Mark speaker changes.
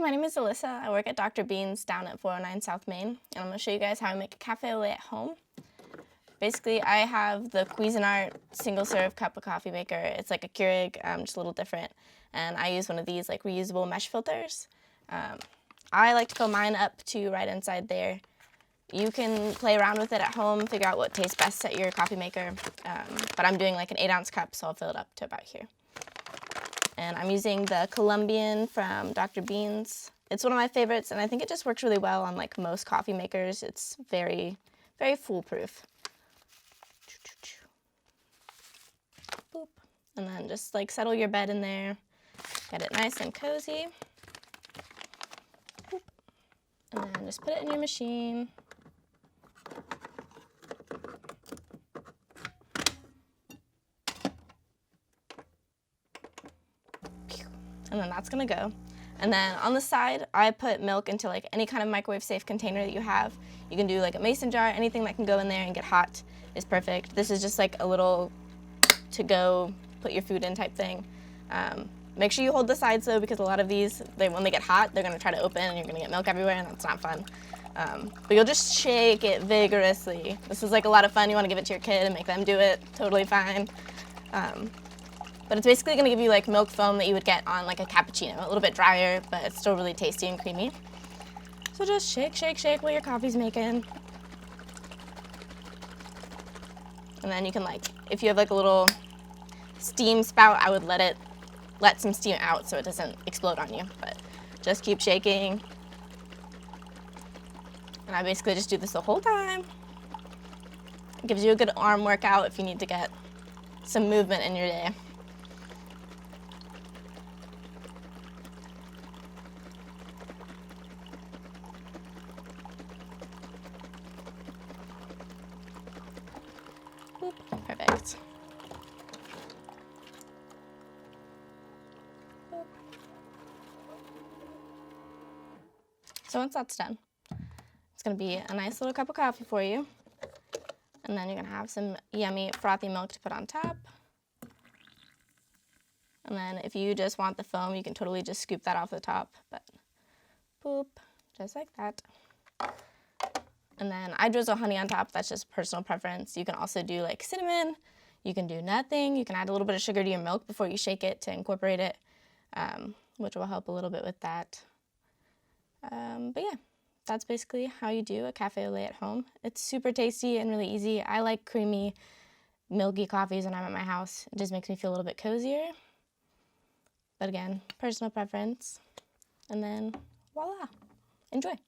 Speaker 1: my name is Alyssa. I work at Dr. Bean's down at 409 South Main, and I'm going to show you guys how I make a cafe au lait at home. Basically, I have the Cuisinart single-serve cup of coffee maker. It's like a Keurig, just a little different, and I use one of these like reusable mesh filters. I like to fill mine up to right inside there. You can play around with it at home, figure out what tastes best at your coffee maker, but I'm doing like an 8-ounce cup, so I'll fill it up to about here. And I'm using the Colombian from Dr. Bean's. It's one of my favorites, and I think it just works really well on like most coffee makers. It's very, very foolproof. Boop. And then just like settle your bed in there, get it nice and cozy. Boop. And then just put it in your machine. And then that's gonna go. And then on the side, I put milk into like any kind of microwave safe container that you have. You can do like a mason jar, anything that can go in there and get hot is perfect. This is just like a little to go, put your food in type thing. Make sure you hold the sides though, because a lot of these, when they get hot, they're gonna try to open and you're gonna get milk everywhere, and that's not fun. But you'll just shake it vigorously. This is like a lot of fun. You wanna give it to your kid and make them do it, totally fine. But it's basically gonna give you like milk foam that you would get on like a cappuccino, a little bit drier, but it's still really tasty and creamy. So just shake, shake, shake while your coffee's making. And then you can like, if you have like a little steam spout, I would let some steam out so it doesn't explode on you, but just keep shaking. And I basically just do this the whole time. It gives you a good arm workout if you need to get some movement in your day. Perfect. So once that's done, it's going to be a nice little cup of coffee for you. And then you're going to have some yummy frothy milk to put on top. And then if you just want the foam, you can totally just scoop that off the top. But boop, just like that. And then I drizzle honey on top. That's just personal preference. You can also do like cinnamon. You can do nothing. You can add a little bit of sugar to your milk before you shake it to incorporate it, which will help a little bit with that. But yeah, that's basically how you do a cafe au lait at home. It's super tasty and really easy. I like creamy, milky coffees when I'm at my house. It just makes me feel a little bit cozier. But again, personal preference. And then voila, enjoy.